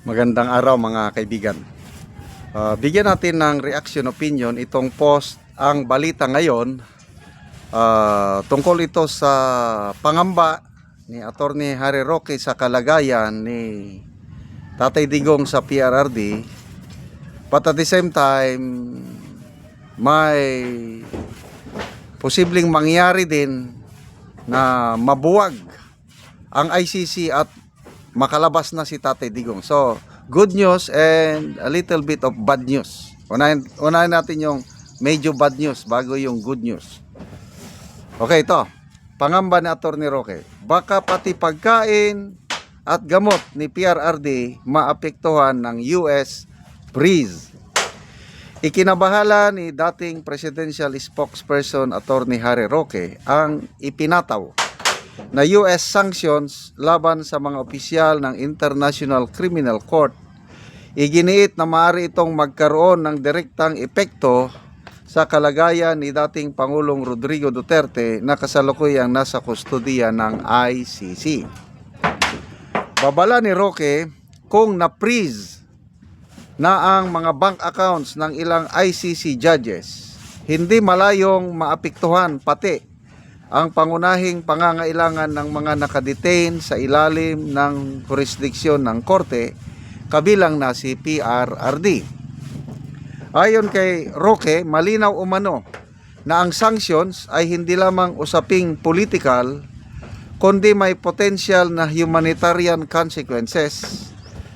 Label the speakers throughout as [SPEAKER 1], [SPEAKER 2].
[SPEAKER 1] Magandang araw mga kaibigan. Bigyan natin ng reaction opinion itong post ang balita ngayon. Tungkol ito sa pangamba ni Attorney Harry Roque sa kalagayan ni Tatay Digong sa PRRD. But at the same time, may posibleng mangyari din na mabuwag ang ICC at makalabas na si Tatay Digong. So, good news and a little bit of bad news. Unahin natin yung medyo bad news bago yung good news. Okay, ito. Pangamba ni Attorney Roque. Baka pati pagkain at gamot ni PRRD maapektuhan ng US freeze. Ikinabahala ni dating presidential spokesperson Attorney Harry Roque ang ipinataw na US sanctions laban sa mga opisyal ng International Criminal Court. Iginiit na maaari itong magkaroon ng direktang epekto sa kalagayan ni dating Pangulong Rodrigo Duterte na kasalukuyang nasa kustodiya ng ICC. Babala ni Roque, kung na-freeze na ang mga bank accounts ng ilang ICC judges, hindi malayong maapektuhan pati ang pangunahing pangangailangan ng mga nakadetain sa ilalim ng jurisdiksyon ng korte, kabilang na si PRRD. Ayon kay Roque, malinaw umano na ang sanctions ay hindi lamang usaping political, kundi may potential na humanitarian consequences,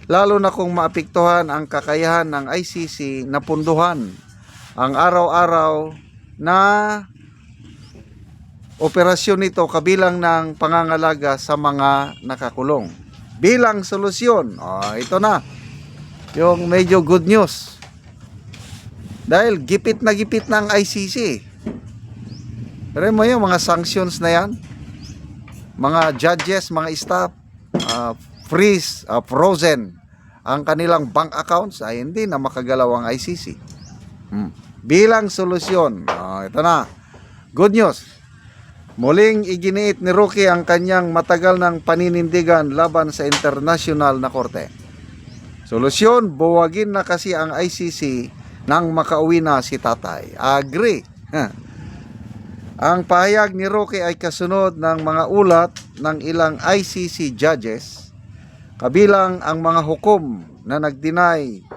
[SPEAKER 1] lalo na kung maapektuhan ang kakayahan ng ICC na punduhan ang araw-araw na operasyon nito kabilang ng pangangalaga sa mga nakakulong. Bilang solusyon, ito na yung medyo good news. Dahil gipit na ang ICC. Pero mo yung mga sanctions na yan, mga judges, mga staff, frozen ang kanilang bank accounts, ay hindi na makagalaw ang ICC. Bilang solusyon, ito na, good news. Muling iginiit ni Roque ang kanyang matagal ng paninindigan laban sa internasyonal na korte. Solusyon, buwagin na kasi ang ICC nang makauwi na si Tatay. Agree. Ang pahayag ni Roque ay kasunod ng mga ulat ng ilang ICC judges, kabilang ang mga hukom na nag-deny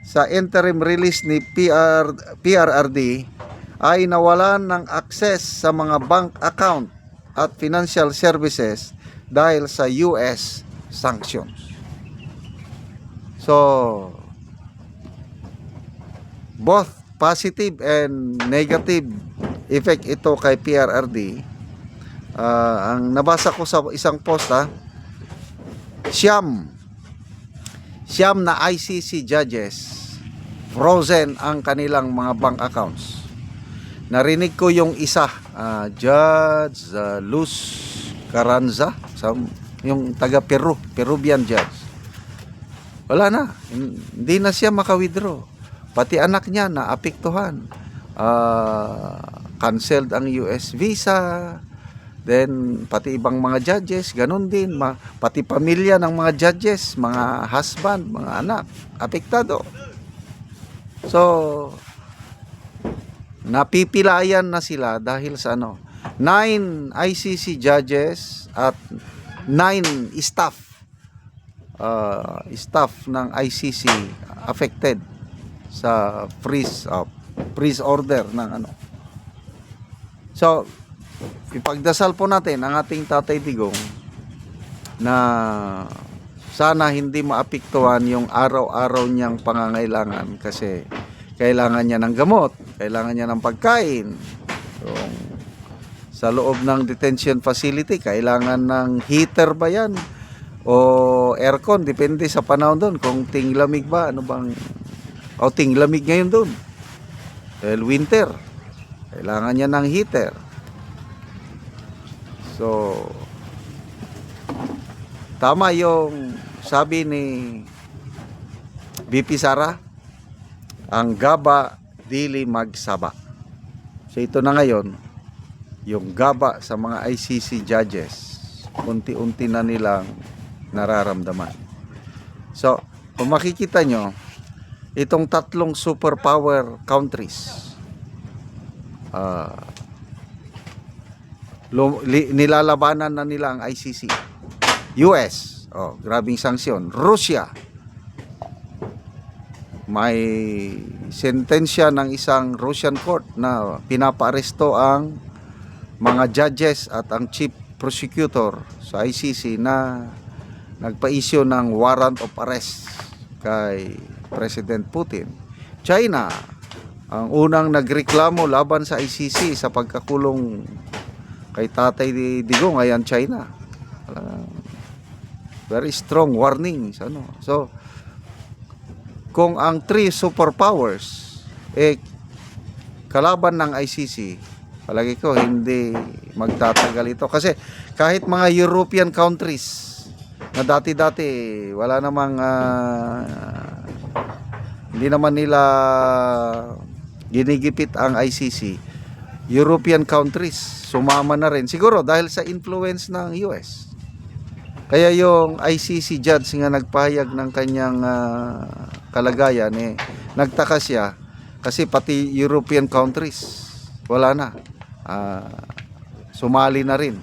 [SPEAKER 1] sa interim release ni PRRD ay nawalan ng access sa mga bank account at financial services dahil sa US sanctions. So, both positive and negative effect ito kay PRRD. Ang nabasa ko sa isang post, siyam na ICC judges frozen ang kanilang mga bank accounts. Narinig ko yung isa, Judge Luz Carranza, yung taga Peruvian judge. Wala na, hindi na siya maka-withdraw. Pati anak niya na apektuhan. Canceled ang US visa. Then pati ibang mga judges, ganun din. Pati pamilya ng mga judges, mga husband, mga anak, apektado. So, napipilayan na sila dahil sa 9 ICC judges at 9 staff ng ICC affected sa freeze order ng So, ipagdasal po natin ang ating Tatay Digong na sana hindi maapektuhan yung araw-araw niyang pangangailangan, kasi kailangan niya ng gamot, kailangan niya ng pagkain. So, sa loob ng detention facility, kailangan ng heater ba yan? O aircon, depende sa panahon doon. Kung tinglamig ba, tinglamig ngayon doon. Dahil winter, kailangan niya ng heater. So, tama yung sabi ni BP Sara, ang gaba dili magsaba. So ito na ngayon, yung gaba sa mga ICC judges, unti-unti na nilang nararamdaman. So, kung makikita nyo, itong tatlong superpower countries, ah, nilalabanan na nila ang ICC. US, oh, grabing sanksyon. Russia, may sentensya ng isang Russian court na pinapaaresto ang mga judges at ang chief prosecutor sa ICC na nagpa-issue ng warrant of arrest kay President Putin. China, ang unang nagreklamo laban sa ICC sa pagkakulong kay Tatay Digong, ayan China. Very strong warnings, ano. So, kung ang three superpowers kalaban ng ICC, palagi ko hindi magtatagal ito kasi kahit mga European countries na dati-dati wala namang hindi naman nila ginigipit ang ICC, European countries sumama na rin siguro dahil sa influence ng US. Kaya yung ICC judge nga nagpahayag ng kanyang kalagayan, nagtaka siya kasi pati European countries wala na, sumali na rin.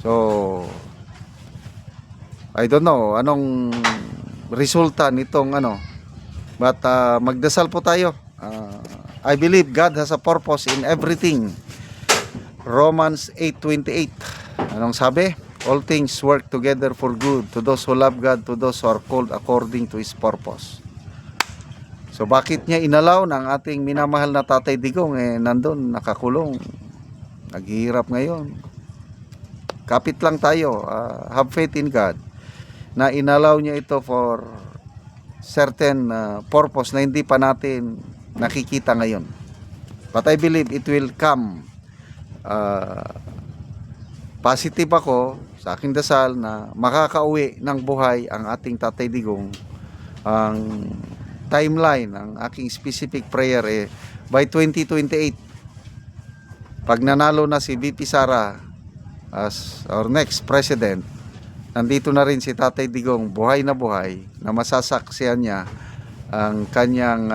[SPEAKER 1] So I don't know anong resulta nitong but magdasal po tayo. I believe God has a purpose in everything. Romans 8:28, anong sabi? All things work together for good to those who love God, to those who are called according to His purpose. So bakit niya inalaw ng ating minamahal na Tatay Digong nandun nakakulong, naghihirap ngayon? Kapit lang tayo, have faith in God na inalaw niya ito for certain purpose na hindi pa natin nakikita ngayon. But I believe it will come. Positive ako sa aking dasal na makakauwi ng buhay ang ating Tatay Digong. Ang timeline ng aking specific prayer by 2028, pag nanalo na si VP Sara as our next president, nandito na rin si Tatay Digong buhay na masasaksihan niya ang kanyang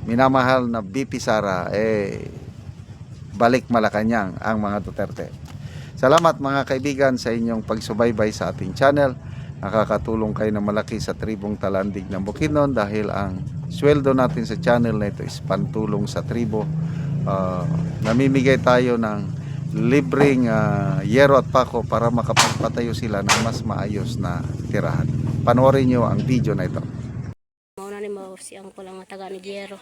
[SPEAKER 1] minamahal na VP Sara balik Malacanang ang mga Duterte. Salamat mga kaibigan sa inyong pagsubaybay sa ating channel. Nakakatulong kayo na malaki sa tribong Talandig ng Bukidnon dahil ang sweldo natin sa channel na ito is pantulong sa tribo. Namimigay tayo ng libreng yero at pako para makapagpatayo sila ng mas maayos na tirahan. Panoorin nyo ang video na ito.
[SPEAKER 2] Mauna ni siyang ko lang taga ni Giero.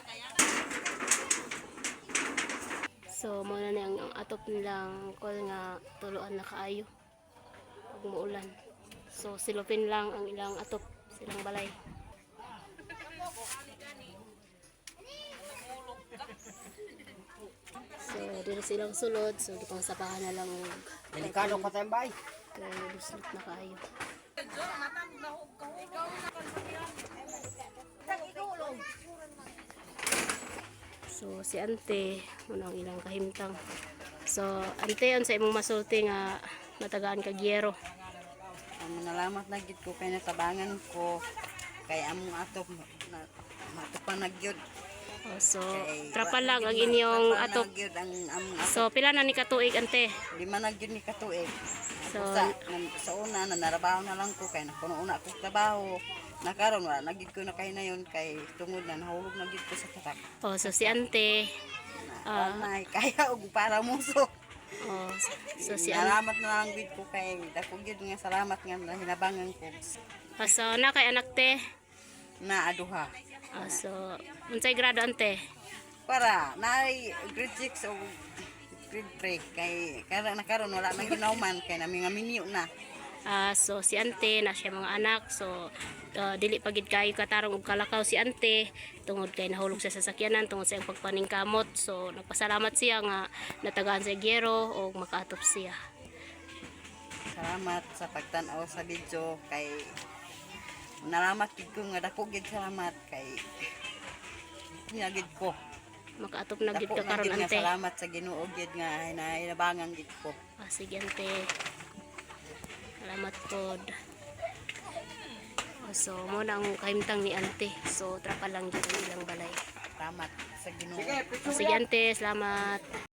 [SPEAKER 2] So mauna ni ang atop nilang kol nga tuluan na kaayo pag muulan. So silupin lang ang ilang atop silang balay. So dito silang sulod, so gitong sapahan na lang
[SPEAKER 3] Delikado pa tayong bay.
[SPEAKER 2] kay lusot na kaayo. So si ante unang ilang kahimtang. So ante on sa imong masulti nga matagaan ka Giero.
[SPEAKER 3] Nalamat na gid ko kay natabangan ko kay among atop na matupan na gyud.
[SPEAKER 2] So trapal lang ang inyong atop. So pila na ni katuig ante?
[SPEAKER 3] Lima na gyud ni katuig.
[SPEAKER 2] So
[SPEAKER 3] Sa una nanarabaho na lang ko kay napuno-una ko trabaho. Nakaron wala na gid ko na kay nayon kay tungod na nahulog na gid ko sa tatak.
[SPEAKER 2] so si ante
[SPEAKER 3] May kaya og para muso.
[SPEAKER 2] So si
[SPEAKER 3] Salamat na lang gid ko kay dako gid nga salamat nga hinabangan ko
[SPEAKER 2] so na kay anak te.
[SPEAKER 3] na aduha.
[SPEAKER 2] So unsay grado ante?
[SPEAKER 3] Para naay grade 6 o grade 3 kay nakaron wala na ginauman kay nami nga minyo na.
[SPEAKER 2] So si ante na siya mga anak, so dili pagid kayo katarong og kalakaw si ante tungod kay nahulog sa sasakyanan tungod sa iyang pagpaningkamot. So nagpasalamat siya nga natagaan sa Giero o makaatop siya.
[SPEAKER 3] Salamat sa pagtan-aw sa video kay nalamat gid ko nga dako gid salamat kay gid ko.
[SPEAKER 2] Makaatop na gid
[SPEAKER 3] Dako
[SPEAKER 2] ka karon
[SPEAKER 3] na gid nga
[SPEAKER 2] ante.
[SPEAKER 3] salamat sa Ginoo gid nga hinabangan gid ko.
[SPEAKER 2] Sige ante. Salamat pod. So mo na ang kahimtang ni ante. So trapa lang gyud ang ilang balay.
[SPEAKER 3] Salamat sa Ginoo.
[SPEAKER 2] Sige ante, salamat.